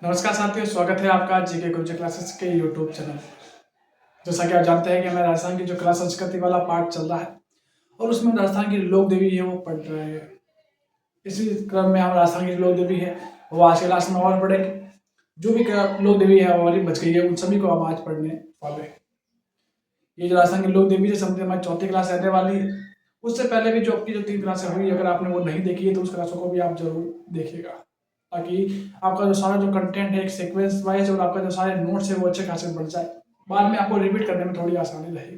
नमस्कार साथियों, स्वागत है आपका जीके गुरुजी क्लासेस के यूट्यूब चैनल। जैसा कि आप जानते हैं कि हमें राजस्थान की जो कला संस्कृति वाला पार्ट चल रहा है और उसमें राजस्थान की लोक देवी है वो पढ़ रहे हैं। इसी क्रम में हम राजस्थान की लोक देवी है वो आज के क्लास में और पढ़ेंगे। जो भी लोक देवी है हमारी बच गई है उन सभी को हम आज पढ़ने वाले हैं। ये जो राजस्थान की लोक देवी से समझे हमारी चौथी क्लास रहने वाली है। उससे पहले भी जो आपकी जो 3 क्लासें हुई, अगर आपने वो नहीं देखी है तो उस क्लासों को भी आप जरूर देखिएगा, ताकि आपका जो सारा जो कंटेंट है एक सीक्वेंस वाइज और आपका जो सारे नोट्स है वो अच्छे खासे बढ़ जाए। बाद में आपको रिपीट करने में थोड़ी आसानी रहेगी।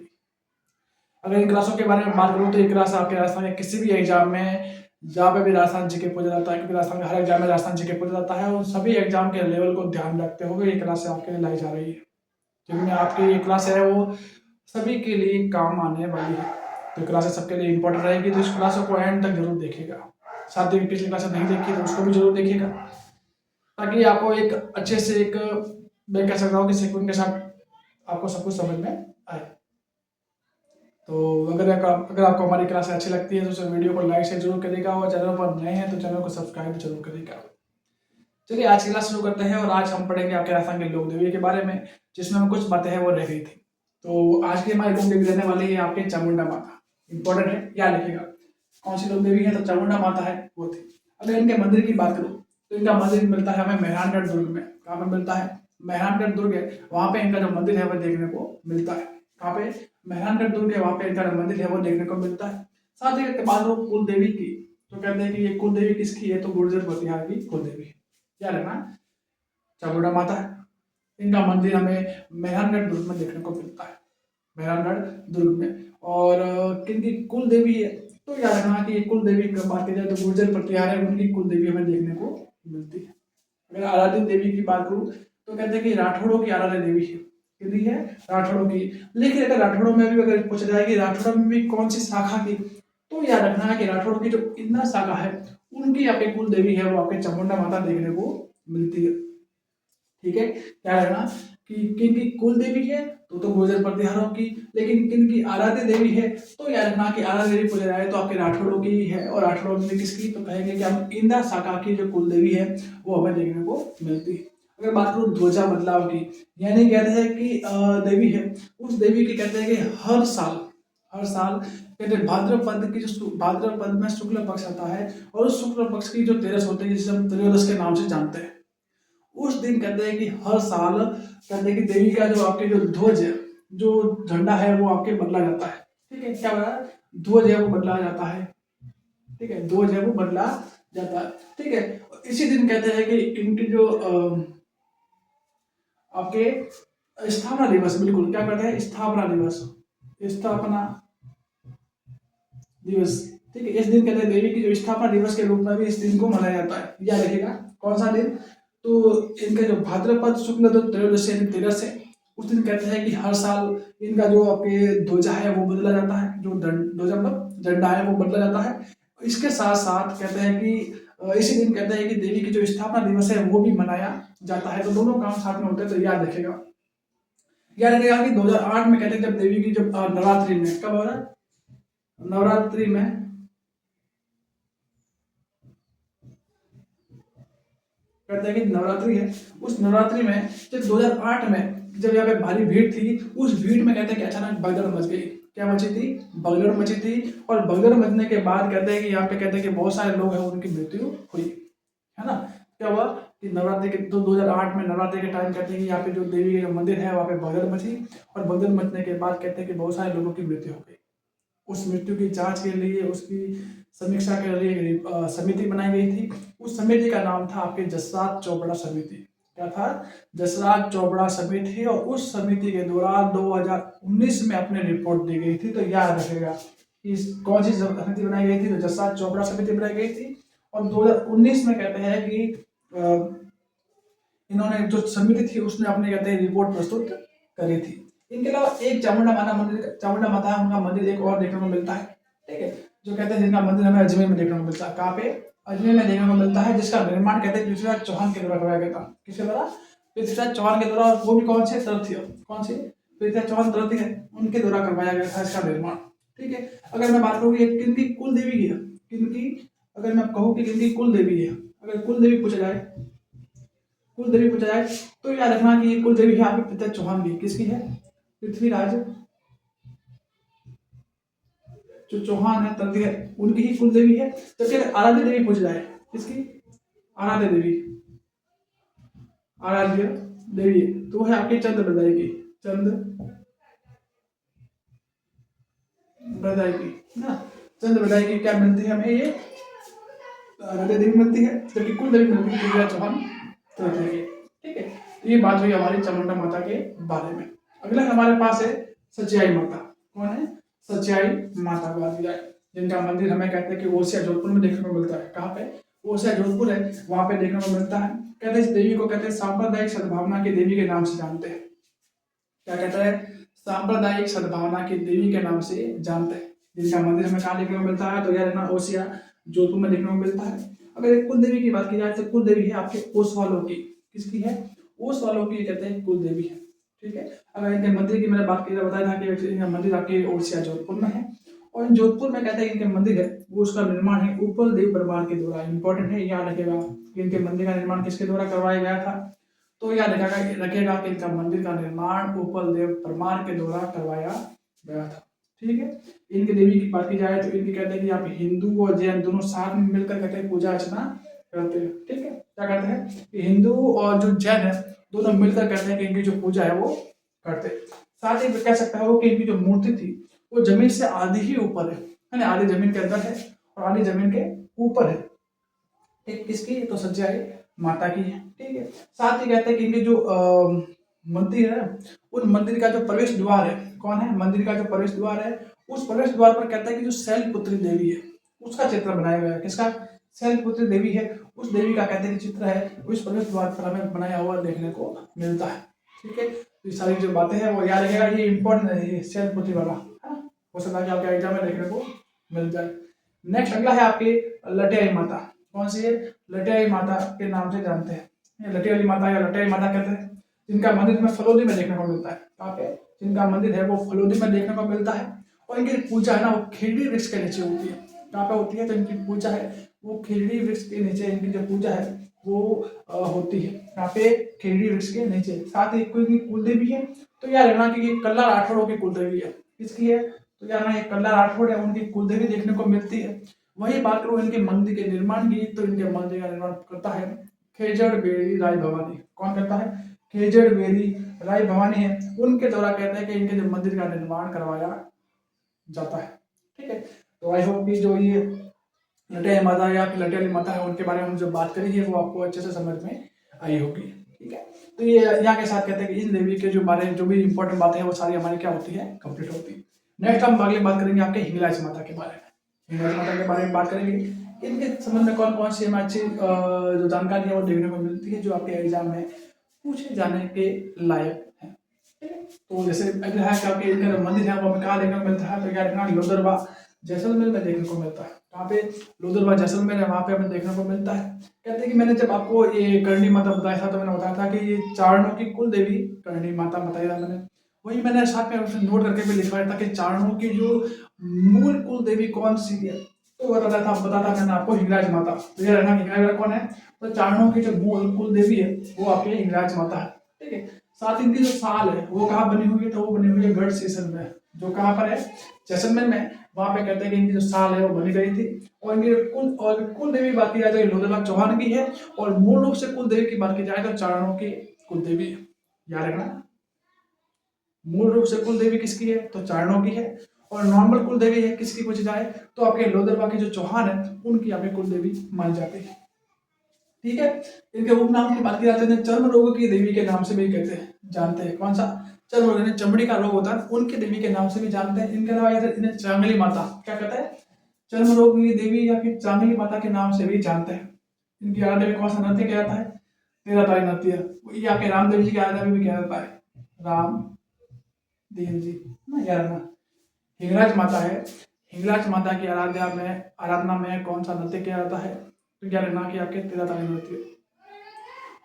अगर इन क्लासों के बारे में बात करूँ तो ये क्लास आपके राजस्थान के किसी भी एग्जाम में जहाँ पे भी राजस्थान जीके पूछा जाता है, क्योंकि राजस्थान में हर एग्जाम में राजस्थान जीके पूछा जाता है, और सभी एग्जाम के लेवल को ध्यान रखते हुए ये क्लास आपके लिए लाई जा रही है। जिनमें आपकी ये क्लास है वो सभी के लिए काम आने वाली है। तो क्लासेस सबके लिए इंपॉर्टेंट रहेगी, तो इस क्लास को एंड तक जरूर देखिएगा। साथ ही पिछली क्लास नहीं देखी तो उसको भी जरूर देखिएगा, ताकि आपको एक अच्छे से एक मैं कह सकता हूँ कि सीक्वेंस के साथ आपको सब कुछ समझ में आए। तो अगर आपको हमारी क्लास अच्छी लगती है तो उस वीडियो को लाइक से जरूर करिएगा, और चैनल पर नए हैं तो चैनल को सब्सक्राइब जरूर करिएगा। चलिए आज की क्लास शुरू करते हैं, और आज हम पढ़ेंगे आपके राजस्थान के लोक देवी के बारे में, जिसमें हम कुछ बातें हैं वो रह गई थी। तो आज की हमारी लोक देवी रहने वाली है आपके चामुंडा माता। इंपॉर्टेंट है, क्या लिखेगा कौन सी लोक देवी है, तो चामुंडा माता है वो थी। अगर इनके मंदिर की बात करूँ तो इनका मंदिर मिलता है हमें मेहरानगढ़ दुर्ग में। कहाँ पे मिलता है? मेहरानगढ़ दुर्ग है, वहां पे इनका जो मंदिर है वो देखने को मिलता है। कहाँ पे? मेहरानगढ़ दुर्ग है, वहां पे इनका जो मंदिर है वो देखने को मिलता है। साथ ही बात करूँ कुल देवी की, तो कहते हैं कि ये कुल देवी किसकी है, तो गुर्जर प्रतिहार की कुल देवी है। क्या रहना? चामुंडा माता है। इनका मंदिर हमें मेहरानगढ़ दुर्ग में देखने को मिलता है, मेहरानगढ़ दुर्ग में। और किनकी कुल देवी है, तो याद रखना कि कुल देवी की बात की जाए तो गुर्जर प्रतिहार है, उनकी कुल देवी हमें देखने को मिलती है। अगर आराध्य देवी की बात करूं तो कहते हैं कि राठौड़ों की आराध्य देवी है। कितनी है? राठौड़ों की। लेकिन अगर राठौड़ों में भी अगर पूछा जाए कि राठौड़ों में भी कौन सी शाखा की, तो याद रखना है कि राठौड़ों की जो इंद्र शाखा है उनकी आपकी कुल देवी है वो आपके चामुंडा माता देखने को मिलती है। ठीक है, क्या रहना कि किनकी कुल देवी है, तो गुर्जर प्रतिहारों की। लेकिन किनकी आराध्य देवी है, तो याद रखना कि आराध्य देवी पूजा जाए तो आपके राठौड़ों की ही है। और राठौड़ों में किसकी, तो कहेंगे कि हम इंद्र शाखा की जो कुल देवी है वो हमें देखने को मिलती है। अगर बात करूं ध्वजा बदलाव की, यानी कहते हैं कि देवी है उस देवी की कहते हैं कि हर साल कहते हैं भाद्रपद की जो भाद्रपद में शुक्ल पक्ष आता है, और उस शुक्ल पक्ष की जो तेरस होती है जिसे हम त्रयोदश के नाम से जानते हैं, उस दिन कहते हैं कि हर साल कहते हैं कि देवी का जो आपके जो ध्वज है, जो झंडा है वो आपके बदला जाता है। ठीक है, क्या बदला? ध्वज है वो बदला जाता है। ठीक है, ध्वज है वो बदला जाता है। ठीक है, इसी दिन कहते हैं कि इनकी जो आपके स्थापना दिवस, बिल्कुल क्या कहते हैं, स्थापना दिवस, स्थापना दिवस। ठीक है, इस दिन कहते हैं देवी की जो स्थापना दिवस के रूप में भी इस दिन को मनाया जाता है। याद रखिएगा कौन सा दिन, तो इनका जो भाद्रपद शुक्ल जो त्रयोदशी यानी 13 से, उस दिन कहते हैं कि हर साल इनका जो आपके ध्वजा है वो बदला जाता है, जो ध्वजा मतलब झंडा है वो बदला जाता है। इसके साथ साथ कहते हैं कि इसी दिन कहते हैं कि देवी की जो स्थापना दिवस है वो भी मनाया जाता है। तो दोनों काम साथ में होते हैं, तो याद रखेगा। याद रखेगा कि 2008 में कहते हैं जब देवी की जब नवरात्रि में, कब हो रहा है? नवरात्रि में कहते हैं कि नवरात्रि है, उस नवरात्रि में जब 2008 में जब यहाँ पे भारी भीड़ थी, उस भीड़ में कहते हैं कि अचानक भगदड़ मच गई। क्या मची थी? भगदड़ मची थी। और भगदड़ मचने के बाद कहते हैं कि यहाँ पे कहते हैं कि बहुत सारे लोग हैं उनकी मृत्यु हुई, है ना। क्या हुआ कि नवरात्रि के तो 2008 में नवरात्रि के टाइम कहते हैं कि यहाँ पे जो देवी का मंदिर है वहाँ पे भगदड़ मची, और भगदड़ मचने के बाद कहते हैं कि बहुत सारे लोगों की मृत्यु हो गई। उस मृत्यु की जांच के लिए, उसकी समीक्षा के लिए एक समिति बनाई गई थी। उस समिति का नाम था आपके जसराज चोपड़ा समिति। क्या था? जसराज चोपड़ा समिति। और उस समिति के दौरान 2019 में अपनी रिपोर्ट दी गई थी। तो याद रखेगा कि कौन सी समिति बनाई गई थी, तो जसराज चोपड़ा समिति बनाई गई थी। और 2019 में कहते हैं कि इन्होंने जो समिति थी उसने अपने कहते हैं रिपोर्ट प्रस्तुत करी थी। इनके अलावा एक चामुंडा माता मंदिर, चामुंडा माता है उनका मंदिर एक और देखने को मिलता है। ठीक है, जो कहते हैं जिनका मंदिर हमें अजमेर में देखने को मिलता है। कहाँ पे? अजमेर में देखने को मिलता है, जिसका निर्माण कहते हैं पृथ्वीराज चौहान के द्वारा करवाया गया था। किसके द्वारा? पृथ्वीराज चौहान के द्वारा। वो भी कौन से तरथी, कौन सी? पृथ्वीराज चौहान तरथी है, उनके द्वारा करवाया गया था इसका निर्माण। ठीक है, अगर मैं बात करूँ किनकी कुल देवी की है, किनकी, अगर मैं कहूँ कि किनकी कुल देवी है, अगर कुल देवी पूछा जाए कुल देवी पूछा जाए तो याद रखना कि ये कुल देवी है आपके पिता चौहान की। किसकी है? पृथ्वीराज जो चौहान है तंत्र है उनकी ही कुल देवी है। तो फिर आराध्य देवी पूछ जाए, किसकी? आराध्य देवी, आराध्य देवी तो वो है आपकी चंद्र प्रदाय की, चंद्र प्रदाय की ना। चंद्र प्रदाय की क्या मिलती है हमें? ये आराध्य देवी मिलती है, जबकि कुल देवी मिलती है पृथ्वीराज चौहान तंत्र की। ठीक है, तो ये बात हुई हमारी चामुंडा माता के बारे में। अगला हमारे पास है सचियाई माता। कौन है? सचियाई माता को बात जाए, जिनका मंदिर हमें कहते हैं कि ओसिया जोधपुर में देखने को मिलता है। कहाँ पे? ओसिया जोधपुर है, वहां पे देखने को मिलता है। कहते हैं इस देवी को कहते हैं सांप्रदायिक सद्भावना की देवी के नाम से जानते हैं। क्या कहता है? सांप्रदायिक सद्भावना की देवी के नाम से जानते हैं। जिनका मंदिर हमें कहाँ देखने को मिलता है? तो यार ना ओसिया जोधपुर में देखने को मिलता है। अगर एक कुल देवी की बात की जाए तो कुल देवी है आपके ओस वालों की। किसकी है? ओस वालों की कहते हैं कुल देवी है। ठीक है, अगर इनके मंदिर की मैंने बात की तो बताया था कि इनका मंदिर आपके ओसिया जोधपुर में है। और जोधपुर में कहते हैं इनके मंदिर है वो उसका निर्माण है उपल देव परमार के द्वारा। इंपॉर्टेंट है, याद रखेगा कि इनके मंदिर का निर्माण किसके द्वारा करवाया गया था? तो याद रखेगा कि इनका मंदिर का निर्माण उपल देव परमार के द्वारा करवाया गया था। ठीक है, इनकी देवी की बात की जाए तो इनकी कहते हैं कि आप हिंदू और जैन दोनों साथ में मिलकर कहते हैं पूजा अर्चना करते हैं। ठीक है, क्या कहते हैं कि हिंदू और जो जैन है दोनों मिलकर कहते हैं कि इनकी जो पूजा है वो करते हैं। साथ ही कह सकता है वो कि इनकी जो मूर्ति थी वो जमीन से आधी ही ऊपर है ना, आधी जमीन के अंदर है और आधी जमीन के ऊपर है। ठीक, किसकी? तो सच्चाई माता की है। ठीक है, साथ ही कहते हैं कि इनके जो मंदिर है उन मंदिर का जो प्रवेश द्वार है, कौन है? मंदिर का जो प्रवेश द्वार है उस प्रवेश द्वार पर कहता है कि जो शैलपुत्री देवी है उसका चित्र बनाया गया है। किसका? शैलपुत्री देवी है, उस देवी का कहते हैं कि चित्र है उस प्रवेश द्वार पर हमें बनाया हुआ देखने को मिलता है। ठीक है, तो ये सारी जो बातें हैं वो याद रखेगा, ये इंपॉर्टेंट है, ये शैलपुत्री वाला है, हो सकता है कि आपके एग्जाम में देखने को मिल जाए। नेक्स्ट अगला है आपकी लटेआई माता। कौन सी है? लटेआई माता के नाम से जानते हैं, लटेवाली माता या लटेआई माता कहते हैं, जिनका मंदिर हमें फलोदी में देखने को मिलता है। कहाँ पे? जिनका मंदिर है वो फलोदी में देखने को मिलता है और इनकी पूजा है ना वो खेड़ी वृक्ष के नीचे होती है। कहाँ पे होती है? तो इनकी पूजा है वो खेड़ी वृक्ष के नीचे, इनकी जो पूजा है वो होती है यहाँ पे खेड़ी वृक्ष के नीचे। साथ ही इनकी कुलदेवी है तो यार रहना कि ये कल्ला राठौड़ों की कुलदेवी है। किसकी है? तो यार ना ये कल्ला राठौड़ है, उनकी कुलदेवी देखने को मिलती है। वही बात करूँ इनके मंदिर के निर्माण की तो इनके मंदिर का निर्माण करता है खेजड़ बेरी राय भवानी। कौन करता है? खेजड़ बेरी राय भवानी है, उनके द्वारा कहते हैं कि इनके जो मंदिर का निर्माण करवाया जाता है। ठीक है, तो आई होप कि जो ये लटेहाई माता या फिर लटेहाली माता है उनके बारे में हम जो बात करी है वो आपको अच्छे से समझ में आई होगी। ठीक है, तो ये यहाँ के साथ कहते हैं कि इन देवी के जो बारे में जो भी इंपॉर्टेंट बातें हैं वो सारी हमारी क्या होती है? कंप्लीट होती है। नेक्स्ट हम अगली बात करेंगे आपके हिंगलाज माता के बारे में। हिंगलाज माता के बारे में बात करेंगे, इनके संबंध में कौन कौन सी हमें अच्छी जो जानकारी है वो देखने को मिलती है जो आपके एग्जाम में पूछे जाने के लायक है। ठीक है, तो जैसे अगला है कि आपके इनका मंदिर है वो हमें कहाँ देखने को मिलता है? तो क्या देखना, लोदरवा जैसलमेर में देखने को मिलता है। कहाँ पे? लोदरवा जैसलमेर है, वहाँ पे हमें देखने को मिलता है। कहते हैं कि मैंने जब आपको ये करणी माता बताया था तो मैंने बताया था कि ये चारणों की कुल देवी करणी माता बताया था मैंने, वही मैंने साथ में उसे नोट करके भी लिखवाया था कि चारणों की जो मूल कुल देवी कौन सी है तो बताता मैंने आपको हिंगराज माता। तो ये रहना हिंगराज कौन है? तो चारणों की जो मूल कुल देवी है वो आपकी हिंगराज माता है। ठीक है, साथ ही इनकी जो साल है वो कहाँ बनी हुई है? तो वो बनी हुई है गढ़ सीसन में, जो कहाँ पर है? जैसलमेर में। वहां पे कहते हैं कि इनकी जो साल है वो बनी गई थी। और इनकी कुल देवी बात की जाए तो ये लोधरनाथ चौहान की है और मूल रूप से कुल देवी की बात की जाए तो चारणों की कुल देवी है। याद रखना, मूल रूप से कुल देवी किसकी है? तो चारणों की है। और नॉर्मल कुल देवी है किसकी पूछी जाए तो आपके लोधरवा के जो चौहान है उनकी आपकी कुल देवी मानी जाती है। ठीक है, इनके उपनाम की बात की जाती है चर्म रोग की देवी के नाम से भी कहते हैं, जानते हैं। कौन सा? चर्म रोग, चमड़ी का रोग होता है उनकी देवी के नाम से भी जानते हैं। इनके अलावा इन्हें चांगली माता क्या कहता है? चर्म रोग की देवी या फिर चांगली माता के नाम से भी जानते हैं। इनकी आराधना में कौन सा नृत्य किया जाता है? तेरह तारी नृत्य। ये आपके रामदेव जी की आराधना में भी किया जाता है, राम देव जी ना यार ना। हिंगराज माता है, हिंगराज माता की आराधना में कौन सा नृत्य किया जाता है? तो क्या रहना कि आपके तेरह तारी नृत्य।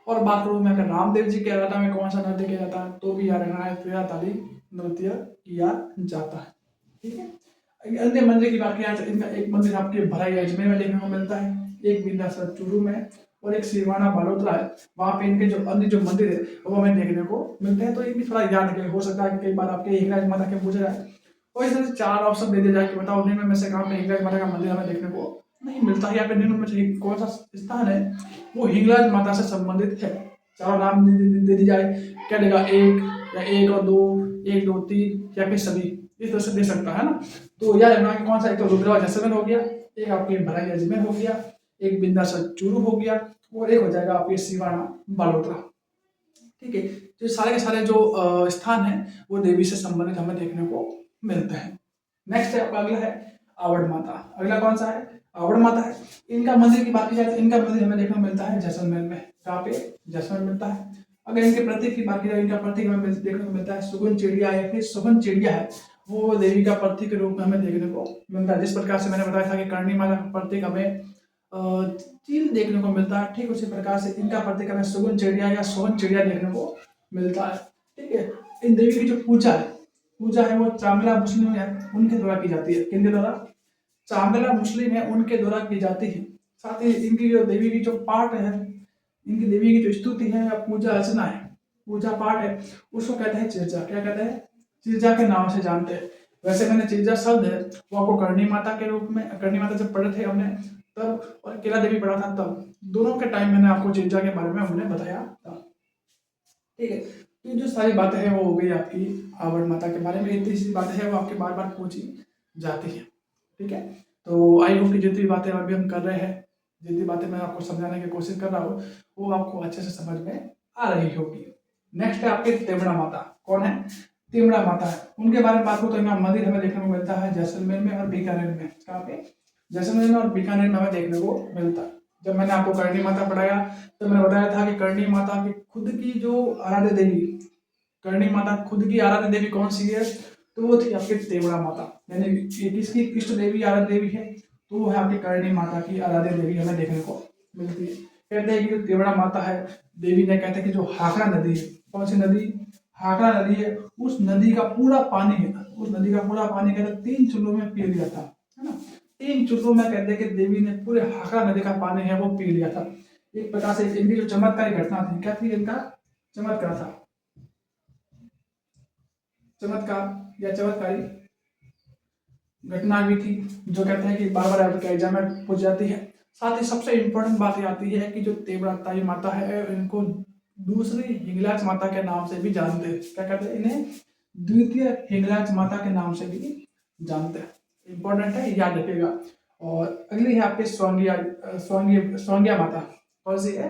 और बात करूं मैं अगर रामदेव जी के आराधना में कौन सा नृत्य किया जाता है तो भी याद रखना है तेरह ताली नृत्य किया जाता है। ठीक है, अन्य मंदिर की बात किया जाए तो इनका एक मंदिर आपके भराई अजमेर में देखने को मिलता है, एक विंध्याचल चूरू में और एक सिवाना बालोतरा है, वहाँ पे इनके जो अन्य जो मंदिर है वो हमें देखने को मिलते हैं। तो ये भी थोड़ा याद रखें, हो सकता है कि कई बार आपके हिंगलाज माता के पूछा जाए और इस तरह से 4 ऑप्शन दे दिया जाए कि बताओ निम्न में से कहाँ पे हिंगलाज माता का मंदिर हमें देखने को नहीं मिलता है, या फिर निम्न में से कौन सा स्थान है वो हिंगलाज माता से संबंधित है। चारों नाम दे दी जाए, क्या देगा, एक या एक और दो, एक दो तीन, या फिर सभी, इस तरह से दे सकता है ना। तो याद रखना कि कौन सा, एक तो रुद्रवा जैसलमेर हो गया, एक आपके भराई अजमेर हो गया, एक विंध्याचल चूरू हो गया, और एक हो जाएगा आपके सिवाना बालोतरा। ठीक है, तो सारे के सारे जो स्थान है वो देवी से संबंधित हमें देखने को मिलते हैं। नेक्स्ट है अगला है आवड़ माता। अगला कौन सा है, आवड़ माता है। इनका मंदिर की बात की जाए तो इनका मंदिर हमें देखने को मिलता है जैसलमेर में। कहाँ पे, जैसलमेर मिलता है। अगर इनके प्रतीक की बात की जाए, इनका प्रतीक हमें देखने को मिलता है सुगन चिड़िया, या फिर सुगन चिड़िया है वो देवी का प्रतीक के रूप में हमें देखने को मिलता है। जिस प्रकार से मैंने बताया था कि करणी माता का प्रतीक हमें चील देखने को मिलता है, ठीक उसी प्रकार से इनका प्रतीक हमें सुगन चिड़िया या सोहन चिड़िया देखने को मिलता है। ठीक है, इन देवी की जो पूजा है वो चांगला मुस्लिम है उनके द्वारा की जाती है। किनके द्वारा, चांगला मुस्लिम है उनके द्वारा की जाती है। साथ ही इनकी जो देवी की जो पाठ है, इनकी देवी की जो स्तुति है या पूजा अर्चना है, पूजा पाठ है, उसको कहते हैं चिरजा। क्या कहते हैं, चिरजा के नाम से जानते हैं। वैसे मैंने चिरजा शब्द है वो आपको करणी माता के रूप में, करणी माता जब पढ़े थे हमने तब, और केला देवी पढ़ा था तब, दोनों के टाइम मैंने आपको चिरजा के बारे में हमने बताया था। ठीक है, तो जो सारी बातें हैं वो हो गई आपकी आवड़ माता के बारे में। इतनी सी बातें हैं वो आपके बार बार पूछी जाती है। ठीक है, तो आई होप कि जितनी बातें अभी हम कर रहे हैं, जितनी बातें मैं आपको समझाने की कोशिश कर रहा हूँ वो आपको अच्छे से समझ में आ रही होगी। नेक्स्ट है आपके तेमड़ा माता। कौन है, तेमड़ा माता है। उनके बारे में बात करूँ तो इनका मंदिर हमें देखने को मिलता है जैसलमेर में और बीकानेर में। कहाँ पे, जैसलमेर में और बीकानेर में हमें देखने को मिलता है। जब मैंने आपको करणी माता पढ़ाया तो मैंने बताया था कि करणी माता की खुद की जो आराध्य देवी, करणी माता खुद की आराध्य देवी कौन सी है, तो वो थी आपकी तेवड़ा माता। यानी ये किसकी इष्ट देवी, आराध्य देवी है, तो वो है आपकी करणी माता की आराध्य देवी हमें देखने को मिलती है। कहते हैं कि जो तेवड़ा माता है देवी ने, कहते हैं कि जो हाकड़ा नदी है, कौन सी नदी, हाकड़ा नदी है, उस नदी का पूरा पानी है, उस नदी का पूरा पानी कहते हैं 3 चुल्लों में पी लिया था, है ना। 3 चुल्लों में कहते हैं कि देवी ने पूरे हाकड़ा नदी का पानी है वो पी लिया था। एक प्रकार से इनकी जो चमत्कारी घटना थी, क्या थी इनका चमत्कार था, चमत्कार या चमत्कारी घटना भी थी, जो कहते हैं कि बार बार आपके एग्जाम में पूछ जाती है। साथ ही सबसे इम्पोर्टेंट बात ये आती है कि जो तेवड़ाताई माता है इनको दूसरी हिंगलाज माता के नाम से भी जानते हैं। क्या कहते हैं इन्हें, द्वितीय हिंगलाज माता के नाम से भी जानते हैं। इंपॉर्टेंट है, याद रखिएगा। और अगली है आपके स्वांगिया माता। कौन सी है,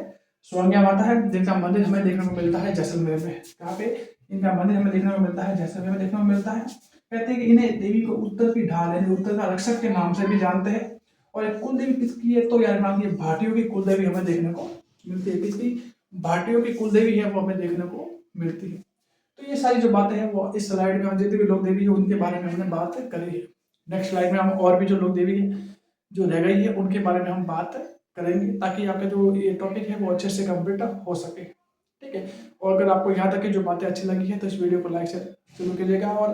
स्वांगिया माता है, जिनका मंदिर हमें देखने को मिलता है जैसलमेर में। कहाँ पे, इनका मंदिर हमें देखने को मिलता है जैसलमेर में देखने को मिलता है। कहते हैं कि इन्हें देवी को उत्तर की ढाल यानी उत्तर का रक्षक के नाम से भी जानते हैं। और एक कुल देवी किसकी है, तो यार नाम की भाटियों की कुल देवी हमें देखने को मिलती है। किसकी, भाटियों की कुल देवी है वो हमें देखने को मिलती है। तो ये सारी जो बातें हैं वो इस स्लाइड में हम जितने भी लोक देवी है उनके बारे में हमने बात करी है। नेक्स्ट स्लाइड में हम और भी जो लोक देवी है जो रह गई है उनके बारे में हम बात करेंगे, ताकि आपका जो ये टॉपिक है वो अच्छे से कंप्लीट हो सके। ठीक है, और अगर आपको यहाँ तक की जो बातें अच्छी लगी है तो इस वीडियो को लाइक से जरूर कीजिएगा, और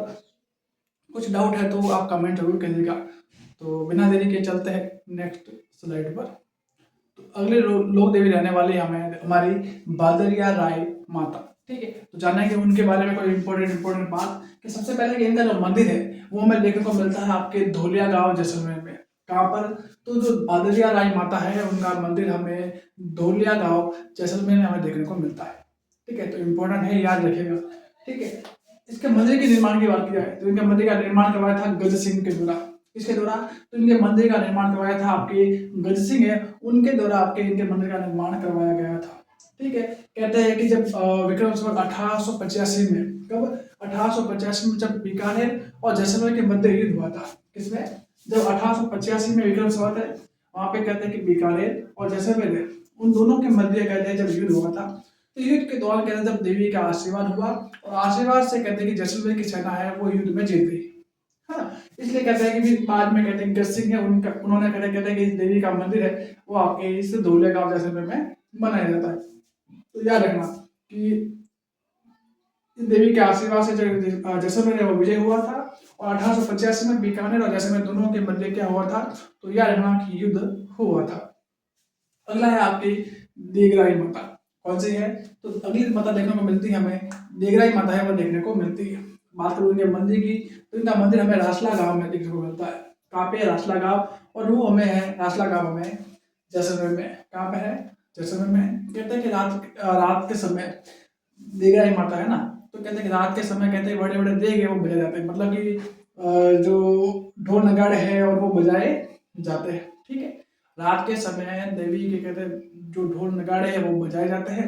कुछ डाउट है तो आप कमेंट जरूर करिएगा। तो बिना देरी के चलते हैं नेक्स्ट स्लाइड पर। तो अगले लोक देवी रहने वाले हमें हमारी बादरिया राय माता। ठीक है, तो जानेंगे उनके बारे में कोई इंपॉर्टेंट बात कि सबसे पहले कि इनका जो मंदिर है वो हमें देखने को मिलता है आपके धोलिया गांव जैसलमेर में। कहाँ पर, तो जो बादरिया राय माता है उनका मंदिर हमें धोलिया गांव जैसलमेर में हमें देखने को मिलता है। ठीक है, तो इम्पोर्टेंट है, याद रखिएगा। ठीक है, इसके मंदिर के निर्माण की बात की जाए तो इनके मंदिर का निर्माण करवाया था गज सिंह के द्वारा। इसके द्वारा, तो इनके मंदिर का निर्माण करवाया था आपके गज सिंह है, उनके द्वारा आपके इनके मंदिर का निर्माण करवाया गया था। ठीक है, कहते हैं कि जब विक्रम संवत 1885 में, कब 1885 में जब बीकानेर और जैसलमेर के मध्य युद्ध हुआ था। किसमें, जब 1885 में विक्रम संवत है, वहां पे कहते हैं कि बीकानेर और जैसलमेर उन दोनों के मध्य कहते हैं जब युद्ध हुआ था। तो युद्ध के दौरान कहते हैं जब देवी का आशीर्वाद हुआ, और आशीर्वाद से कहते हैं कि जैसलमेर की सेना है वो युद्ध में जीत गई, है ना। इसलिए कहते हैं कि फिर बाद में कहते हैं गज सिंह है उनका, उन्होंने कहते हैं कि इस देवी का मंदिर है वो आपके इस धोले गांव जैसलमेर में बनाया जाता है। तो याद रखना कि इस देवी के आशीर्वाद से जैसलमेर है वो विजय हुआ था, और 1885 में बीकानेर और जैसलमेर दोनों के मध्य क्या हुआ था, तो याद रखना कि युद्ध हुआ था। अगला है आपकी देगराई माता। कौन सी है? तो अगली माता देखने को मिलती है हमें, देगराई माता है वो देखने को मिलती है। बात करूँ इनके मंदिर की, तो इनका मंदिर हमें रासला गांव में देखने को मिलता है। कहाँ पे है? रासला गांव। और वो हमें है, रासला गांव हमें जैसलमेर में। कहाँ पे है? जैसलमेर में। कहते हैं कि रात के समय देगराई माता है ना, तो कहते हैं कि रात के समय कहते हैं बड़े बड़े देग है वो बजाए जाते हैं, मतलब कि जो ढोल नगाड़े है और वो बजाए जाते हैं। ठीक है, रात के समय देवी के कहते हैं जो ढोल नगाड़े हैं वो बजाए जाते हैं।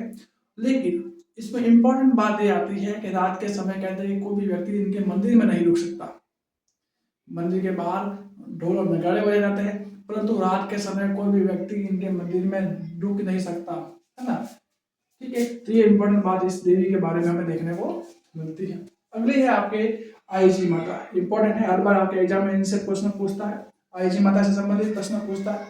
लेकिन इसमें इंपॉर्टेंट बात ये आती है कि रात के समय कहते हैं कि कोई भी व्यक्ति इनके मंदिर में नहीं रुक सकता। मंदिर के बाहर ढोल और नगाड़े बजाए जाते हैं, परंतु रात के समय कोई भी व्यक्ति इनके मंदिर में रुक नहीं सकता, है ना। ठीक है, तो ये इंपॉर्टेंट बात इस देवी के बारे में हमें देखने को मिलती है। अगली है आपके आईजी माता। इंपॉर्टेंट है, हर बार आपके एग्जाम में इनसे प्रश्न पूछता है, आईजी माता से संबंधित प्रश्न पूछता है।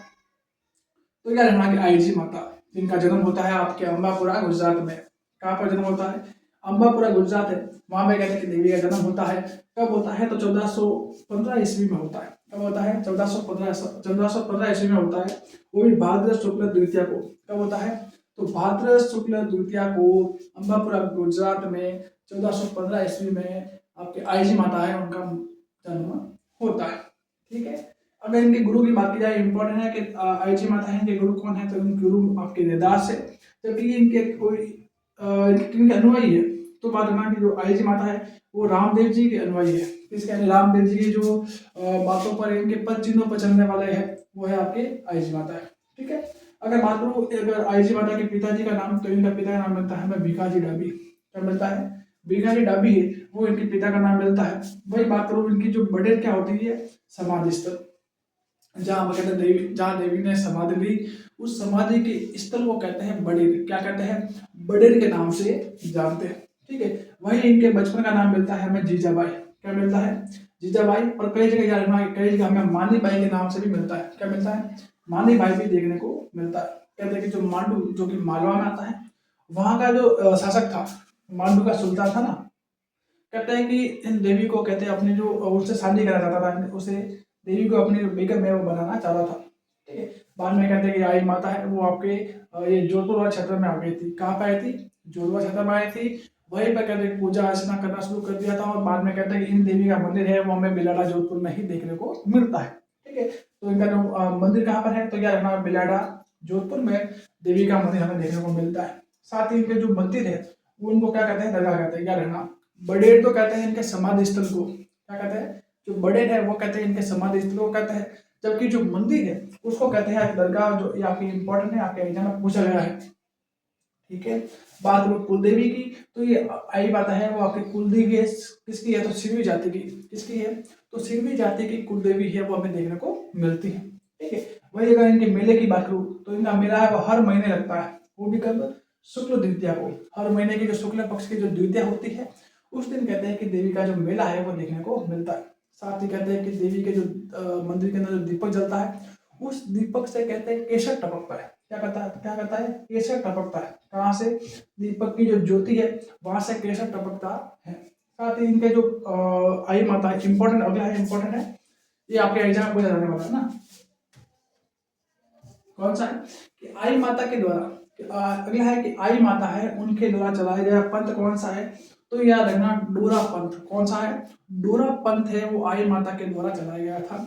तो क्या रहना कि आईजी माता जिनका जन्म होता है आपके अंबापुरा गुजरात में। कहाँ पर जन्म होता है? अंबापुरा गुजरात है, वहां पे कहते हैं कि देवी का जन्म होता है। कब होता है? तो 1415 ईस्वी में होता है। कब होता है? 1415 ईस्वी में होता है, वो भी भाद्र शुक्ल द्वितीया को। कब होता है? तो भाद्र शुक्ल द्वितीया को अंबापुरा गुजरात में 1415 ईस्वी में आपके आईजी माता है उनका जन्म होता है। ठीक है, अगर इनके गुरु की बात की जाए, इंपॉर्टेंट है कि आईजी माता है, इनके गुरु कौन है? तो इनके गुरु आपके वेदास है। जबकि इनके कोई इनके अनुयायी है, तो बात करना कि जो आईजी माता है वो रामदेव जी के अनुयायी है। इसके यानी रामदेव जी की जो बातों पर, इनके पद चिन्हों पर चलने वाले हैं, वो है आपके आईजी माता है। ठीक है, अगर बात करूँ अगर आईजी माता के पिताजी का नाम, तो इनका पिता का नाम मिलता है हमें भिखाजी डाबी। क्या मिलता है? भिखाजी डाबी है वो इनके पिता का नाम मिलता है। वही बात करूँ इनकी जो बड़े क्या होती है? समाधि स्थल, जहाँ कहते हैं देवी, जहाँ देवी ने समाधि ली, उस समाधि के स्थल को कहते हैं बड़ेर। क्या कहते हैं? बड़ेर के नाम से जानते हैं। ठीक है, वही इनके बचपन का नाम मिलता है हमें जीजाबाई। क्या मिलता है? जीजाबाई। और कई जगह यार कई जगह हमें मानी बाई के नाम से भी मिलता है। क्या मिलता है? मानी बाई भी देखने को मिलता है। कहते हैं कि जो मांडू, जो कि मालवा में आता है, वहां का जो शासक था, मांडू का सुल्तान था ना, कहते हैं कि इन देवी को कहते हैं अपनी जो उससे शादी करा चाहता था, उसे देवी को अपनी बेगम में वो बनाना चाहता था। ठीक है, बाद में कहते हैं कि आई माता है वो आपके ये जोधपुर वाले क्षेत्र में आ गई थी। कहाँ पे आई थी? जोधपुर क्षेत्र में आई थी। वहीं पर कहते हैं पूजा अर्चना करना शुरू कर दिया था, और बाद में कहते हैं कि इन देवी का मंदिर है वो हमें बिलाड़ा जोधपुर में ही देखने को मिलता है। ठीक है, तो इनका जो मंदिर कहाँ पर है? तो क्या रहना, बिलाड़ा जोधपुर में देवी का मंदिर हमें देखने को मिलता है। साथ ही इनके जो मंदिर है वो इनको क्या कहते हैं? दरगाह कहते हैं। क्या रहना, बड़ेर तो कहते हैं इनके समाधि स्थल को। क्या कहते हैं? जो बड़ेर है वो कहते हैं इनके समाधि स्थल को कहते हैं, जबकि जो मंदिर है उसको कहते हैं दरगाह, जो ये आपकी इंपॉर्टेंट है, आपके एग्जाम में पूछा गया है। ठीक है, बात करो कुलदेवी की, तो ये आई बात है वो आपकी कुलदेवी है। किसकी है? तो सिरवी जाति की। किसकी है? तो सिरवी जाति की कुलदेवी है वो हमें देखने को मिलती है। ठीक है, वही अगर इनके मेले की बात करूँ, तो इनका मेला है वो हर महीने लगता है, वो भी कब? शुक्ल द्वितीया को। हर महीने की जो शुक्ल पक्ष की जो द्वितीया होती है, उस दिन कहते हैं कि देवी का जो मेला है वो देखने को मिलता है। साथ ही कहते हैं कि देवी के जो मंदिर के अंदर जो दीपक जलता है, उस दीपक से कहते हैं केसर टपकता है। क्या कहता है? क्या कहता है? केसर टपकता है। कहाँ से? दीपक की जो ज्योति है वहां से केसर टपकता है। साथ ही इनके जो आई माता है, इंपॉर्टेंट, अगला है इंपॉर्टेंट है, ये आपके एग्जाम में पूछा जाने वाला है ना। कौन सा है? कि आई माता के द्वारा, अगला है कि आई माता है उनके द्वारा चलाया गया पंथ कौन सा है? तो याद रखना, डोरा पंथ। कौन सा है? डोरा पंथ है वो आई माता के द्वारा चलाया गया था।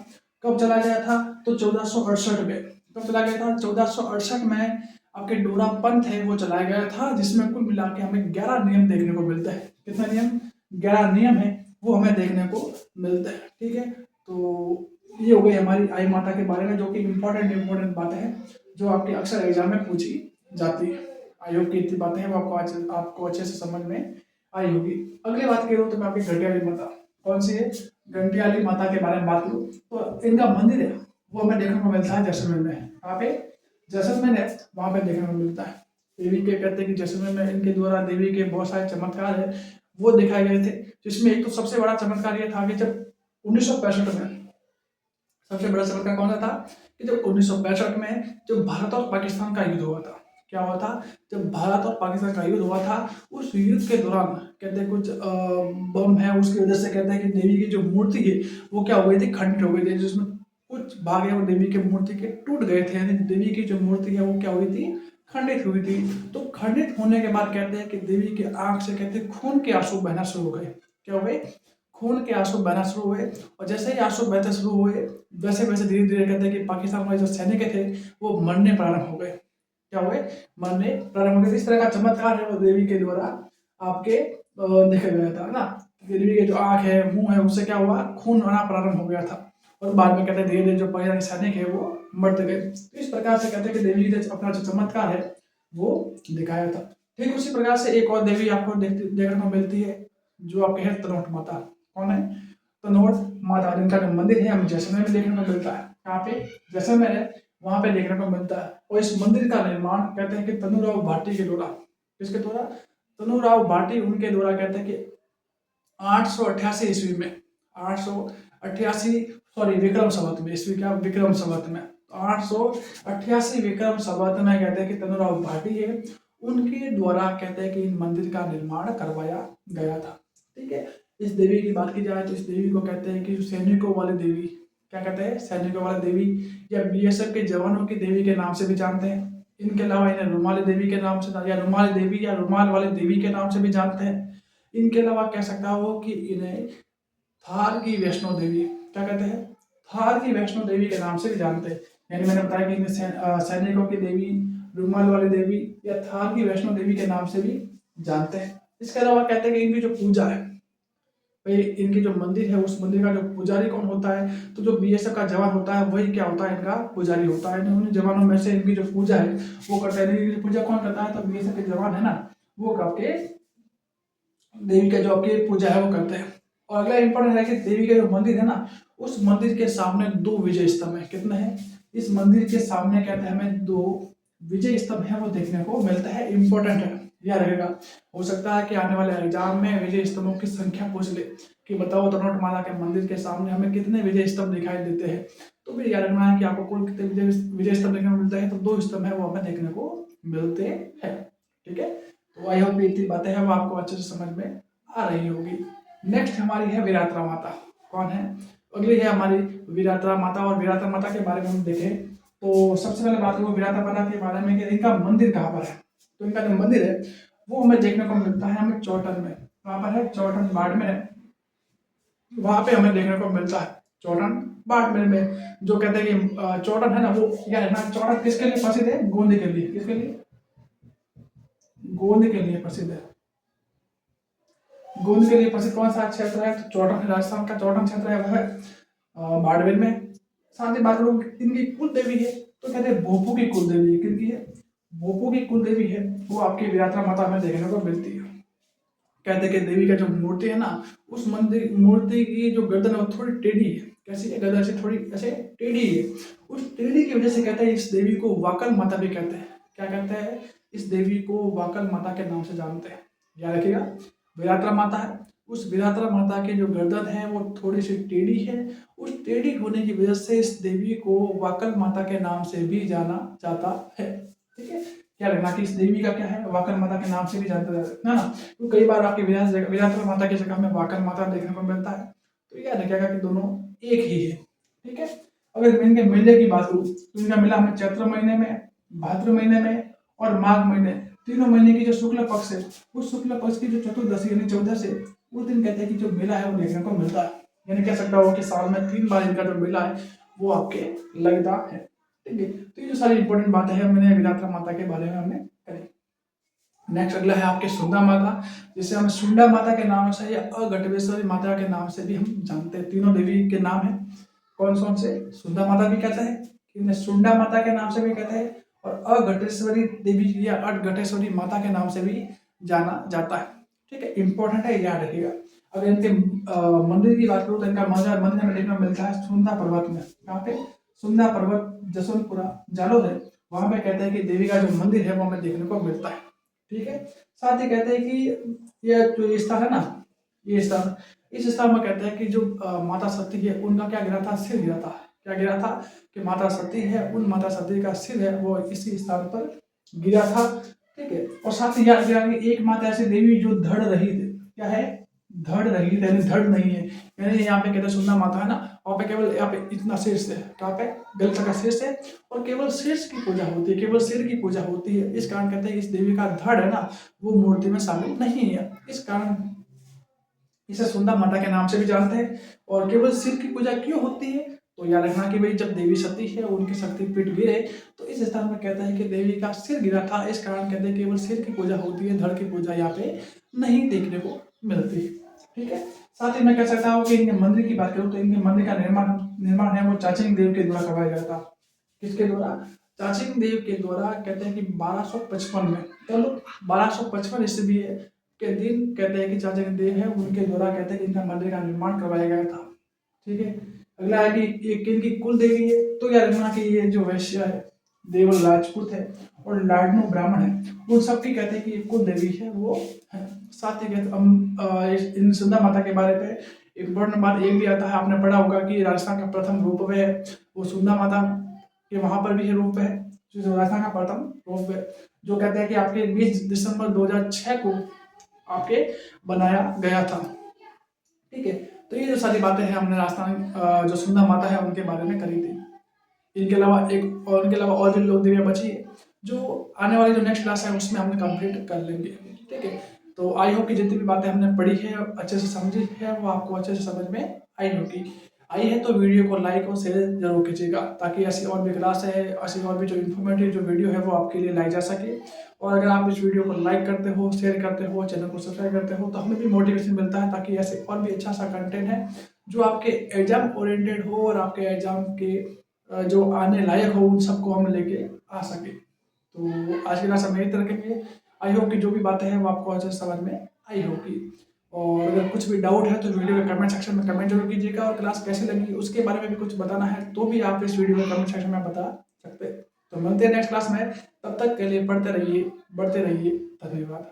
कब चलाया गया था? तो 1468 में। कब चलाया गया था? 1468 में आपके डोरा पंथ है वो चलाया गया था, जिसमें कुल मिला के हमें 11 नियम देखने को मिलते हैं। कितना नियम? 11 नियम है वो हमें देखने को मिलते हैं। ठीक है, तो ये हो गई हमारी आई माता के बारे में, जो कि इंपॉर्टेंट बातें हैं जो आपके अक्सर एग्जाम में पूछी जाती है। आई होप की इतनी बातें हैं वो आपको अच्छे से समझ में आई होगी। अगली बात करूँ तो मैं आपकी घटियाली माता, कौन सी है? घंटियाली माता के बारे में बात करूँ, तो इनका मंदिर है वो हमें देखने को मिलता है जैसलमेर में। कहाँ पे? जैसलमेर है, वहां पे देखने को मिलता है। देवी के कहते हैं कि जैसलमेर में इनके द्वारा देवी के बहुत सारे चमत्कार है वो दिखाए गए थे, जिसमें एक तो सबसे बड़ा चमत्कार ये था कि जब 1965 में, सबसे बड़ा चमत्कार कौन सा था? कि जब 1965 में जब भारत और पाकिस्तान का युद्ध हुआ था। क्या हुआ था? जब भारत और पाकिस्तान का युद्ध हुआ था, उस युद्ध के दौरान कहते हैं कुछ बम है उसकी वजह से कहते हैं कि देवी की जो मूर्ति है वो क्या हो गई थी? खंडित हो गई थी, जिसमें कुछ भाग है वो देवी के मूर्ति के टूट गए थे, यानी देवी की जो मूर्ति है वो क्या हुई थी? खंडित हुई थी। तो खंडित होने के बाद कहते हैं कि देवी की आंख से कहते हैं खून के आंसू बहना शुरू हो गए। क्या हो गए? खून के आंसू बहना शुरू हुए। और जैसे ही आंसू बहते शुरू हुए, वैसे वैसे धीरे धीरे कहते हैं कि पाकिस्तान में जो सैनिक थे वो मरने प्रारंभ हो गए। क्या हुए? मरने प्रारंभ हो गए। इस तरह का चमत्कार है वो देवी के द्वारा आपके देखा गया था ना। देवी के जो आंख है, मुंह है, उससे क्या हुआ? खून आना प्रारंभ हो गया था। और बाद में कहते हैं धीरे धीरे जो पाकिस्तानी सैनिक है वो मरते गए। तो इस प्रकार से कहते हैं कि देवी ने अपना जो चमत्कार है वो दिखाया था। ठीक उसी प्रकार से एक और देवी आपको देखने को मिलती है, जो आपके है तनोट माता। कौन है? तनोट माता, जिनका जो मंदिर है हमें जैसलमेर में देखने को मिलता है। कहाँ पे? जैसलमेर है, वहां पे देखने को मिलता है। और इस मंदिर का निर्माण कहते हैं कि तनुराव भाटी के द्वारा। किसके द्वारा? तनुराव भाटी, उनके द्वारा कहते हैं कि 888 ईस्वी में, 888 सॉरी विक्रम संवत में, ईस्वी क्या? विक्रम संवत में 888 विक्रम संवत में कहते हैं कि तनुराव भाटी है, उनके द्वारा कहते हैं कि इन मंदिर का निर्माण करवाया गया था। ठीक है। इस देवी की बात की जाए तो इस देवी को कहते हैं कि सैनिकों वाली देवी। क्या कहते हैं? सैनिकों वाली देवी, या बीएसएफ के जवानों की देवी के नाम से भी जानते हैं। इनके अलावा इन्हें रुमाली देवी के नाम से, या रुमाल देवी या रुमाल वाली देवी के नाम से भी जानते हैं। इनके अलावा कह सकता हो कि इन्हें थार की वैष्णो देवी, क्या कहते हैं? थार की वैष्णो देवी के नाम से भी जानते हैं। यानी मैंने बताया कि इन्हें सैनिकों की देवी, रुमाल वाली देवी या थार की वैष्णो देवी के नाम से भी जानते हैं। इसके अलावा कहते हैं कि इनकी जो पूजा है, भाई इनकी जो मंदिर है उस मंदिर का जो पुजारी कौन होता है? तो जो बीएसएफ का जवान होता है वही क्या होता है? इनका पुजारी होता है। उन जवानों में से इनकी जो पूजा है वो करते हैं। इनकी पूजा कौन करता है? तो बीएसएफ के जवान है ना, वो आपके देवी का जो आपकी पूजा है वो करते हैं। और अगला इंपॉर्टेंट है कि देवी का जो मंदिर है ना, उस मंदिर के सामने 2 विजय स्तंभ है। कितने हैं? इस मंदिर के सामने कहते हैं हमें 2 विजय स्तंभ है वो देखने को मिलता है। इंपॉर्टेंट है, याद रखेगा। हो सकता है कि आने वाले एग्जाम में विजय स्तंभों की संख्या पूछ ले कि बताओ तनोट माता के मंदिर के सामने हमें कितने विजय स्तंभ दिखाई देते हैं। तो फिर याद रखना है कि आपको कुल कितने विजय स्तंभ देखने को मिलते हैं। तो 2 स्तंभ है वो हमें देखने को मिलते हैं। ठीक है। तो आई होप इतनी बातें हैं वो आपको अच्छे से समझ में आ रही होगी। नेक्स्ट हमारी है विरात्रा माता। कौन है? अगली है हमारी विरात्रा माता। और विरात्रा माता के बारे में हम देखें तो सबसे पहले बात करूँ विरात्रा माता के बारे में कि इनका मंदिर कहाँ पर है। तो इनका जो मंदिर है वो हमें देखने को मिलता है हमें चौटन में। कहाँ पर है? चौटन बाड़मेर है, वहां पे हमें देखने को मिलता है। चौटन बाड़मेर में जो कहते हैं कि चौटन है ना, वो क्या है ना, चौटन किसके लिए प्रसिद्ध है? गोंद के लिए। किसके लिए? गोंद के लिए प्रसिद्ध है। गोंद के लिए प्रसिद्ध कौन सा क्षेत्र है? तो चौटन, राजस्थान का चौटन क्षेत्र है वो है बाड़मेर में। साथ ही बात करूँ इनकी कुल देवी है तो कहते हैं भोपू की कुल देवी है। किनकी है? भोपू की कुल देवी है, वो आपकी विरात्रा माता में देखने को मिलती है। कहते हैं कि देवी का जो मूर्ति है ना, उस मंदिर मूर्ति की जो गर्दन है वो थोड़ी टेढ़ी है। कैसी है? गर्दन से थोड़ी ऐसे टेढ़ी है। उस टेढ़ी की वजह से कहते हैं इस देवी को वाकल माता भी कहते हैं। क्या कहते हैं? इस देवी को वाकल माता के नाम से जानते हैं। याद रखिएगा, विरात्रा माता है, उस विरात्रा माता की जो गर्दन है वो थोड़ी सी टेढ़ी है। उस टेढ़ी होने की वजह से इस देवी को वाकल माता के नाम से भी जाना जाता है। ठीक है। क्या रखना कि इस देवी का क्या है? वाकल माता के नाम से भी जानता है ना। तो कई बार आपकी विरात्रा माता की जगह में वाकल माता देखने को मिलता है। तो याद रखिएगा कि दोनों एक ही है। ठीक है। अगर इनके मेले की बात करूँ तो इनका मेला हमें चैत्र महीने में, भाद्र महीने में और माघ महीने, तीनों महीने की जो शुक्ल पक्ष है उस शुक्ल पक्ष की जो चतुर्दशी यानी 14 से उस दिन कहते हैं कि जो मेला है वो देखने को मिलता है। यानी कह सकता हो कि साल में 3 बार इनका जो मेला है वो आपके लगता है। ठीक है। तो ये जो सारी इंपॉर्टेंट बातें हैं मैंने विरात्रा माता के बारे में हमने करी। नेक्स्ट अगला है आपके सुंदा माता, जिसे हम सुंडा माता के नाम से या अघटवेश्वरी माता के नाम से भी हम जानते हैं। तीनों देवी के नाम है। कौन कौन से? सुंदा माता भी कहते हैं, इन्हें सुंडा माता के नाम से भी कहते हैं, और अघटेश्वरी देवी या अघटेश्वरी माता के नाम से भी जाना जाता है। ठीक है। इंपॉर्टेंट है, याद रखिएगा। अगर इनके मंदिर की बात करूँ तो इनका मंदिर में देखने को मिलता है सुंदा पर्वत में। कहाँ पे? सुंदा पर्वत जसवंतपुरा जालोर है, वहां पे कहते हैं कि देवी का जो मंदिर है वो हमें देखने को मिलता है। ठीक है। साथ ही कहते हैं कि यह जो स्थान है ना, ये स्थान, इस स्थान में कहते हैं कि जो माता सती है उनका क्या गिरा था? सिर गिरा था। क्या गिरा था? कि माता सती है, उन माता सती का सिर है वो इसी स्थान पर गिरा था। ठीक है। और साथ ही याद रखिएगा कि एक माता ऐसी देवी जो धड़ रही थी। क्या है? धड़ रहित यानी धड़ नहीं है, यानी यहाँ पे कहते हैं सुंदर माता है ना, वहाँ पे केवल यहाँ पे इतना शीर्ष है, कहाँ पे गले तक का शीर्ष है, और केवल शीर्ष की पूजा होती है, केवल सिर की पूजा होती है। इस कारण कहते हैं इस देवी का धड़ है ना वो मूर्ति में शामिल नहीं है। इस कारण इसे सुंदर माता के नाम से भी जानते हैं। और केवल सिर की पूजा क्यों होती है, तो याद रखना कि भाई जब देवी सती है उनकी शक्तिपीठ गिरे तो इस स्थान में कहता है कि देवी का सिर गिरा था, इस कारण कहते हैं केवल सिर की पूजा होती है, धड़ की पूजा यहाँ पे नहीं देखने को मिलती। ठीक है, साथ ही मैं कह सकता हूँ कि इनके मंदिर की बात करूँ तो इनके मंदिर का निर्माण है वो चाचिंग देव के द्वारा करवाया गया था। किसके द्वारा? चाचिंग देव के द्वारा। कहते हैं कि 1255 में, चलो 1255 ईस्वी के दिन कहते हैं कि चाचिंग देव है उनके द्वारा कहते हैं कि इनका मंदिर का निर्माण करवाया गया था। ठीक है, अगला है कि ये किनकी कुल देवी है, तो याद रखना कि ये जो वैश्य है देवल राजपूत है और लाडनू ब्राह्मण है, उन सबकी कहते हैं कि ये कुल देवी है वो है। साथ ही कहते हम इन सुंदर माता के बारे में इम्पोर्टेंट बात एक भी आता है, आपने पढ़ा होगा कि राजस्थान का प्रथम रूप है वो सुंदर माता के वहां पर भी है रूप है, जो राजस्थान का प्रथम रूप है, जो कहते हैं कि आपके 20 दिसंबर 2006 को आपके बनाया गया था। ठीक है, तो ये जो सारी बातें हैं हमने राजस्थान जो सुंदर माता है उनके बारे में करी थी। इनके अलावा और भी लोग देवियाँ बची है जो आने वाली जो नेक्स्ट क्लास है उसमें हम कंप्लीट कर लेंगे। ठीक है, तो आई होप कि जितनी भी बातें हमने पढ़ी है अच्छे से समझी है वो आपको अच्छे से समझ में आई होगी। आई है तो वीडियो को लाइक और शेयर जरूर कीजिएगा ताकि ऐसी और भी क्लास है, ऐसी और भी जो इन्फॉर्मेटिव जो वीडियो है वो आपके लिए लाई जा सके। और अगर आप इस वीडियो को लाइक करते हो, शेयर करते हो, चैनल को सब्सक्राइब करते हो तो हमें भी मोटिवेशन मिलता है ताकि ऐसे और भी अच्छा सा कंटेंट है जो आपके एग्जाम ओरिएंटेड हो और आपके एग्जाम के जो आने लायक हो उन सबको हम लेके आ सके। तो आज की क्लास हम यही तरह रखेंगे। आई होप कि जो भी बातें हैं वो आपको अच्छे से समझ में आई होगी। और अगर कुछ भी डाउट है तो वीडियो के कमेंट सेक्शन में कमेंट जरूर कीजिएगा, और क्लास कैसी लगी उसके बारे में भी कुछ बताना है तो भी आप इस वीडियो के कमेंट सेक्शन में बता सकते हैं। तो मिलते हैं नेक्स्ट क्लास में, तब तक के लिए पढ़ते रहिए, बढ़ते रहिए। धन्यवाद।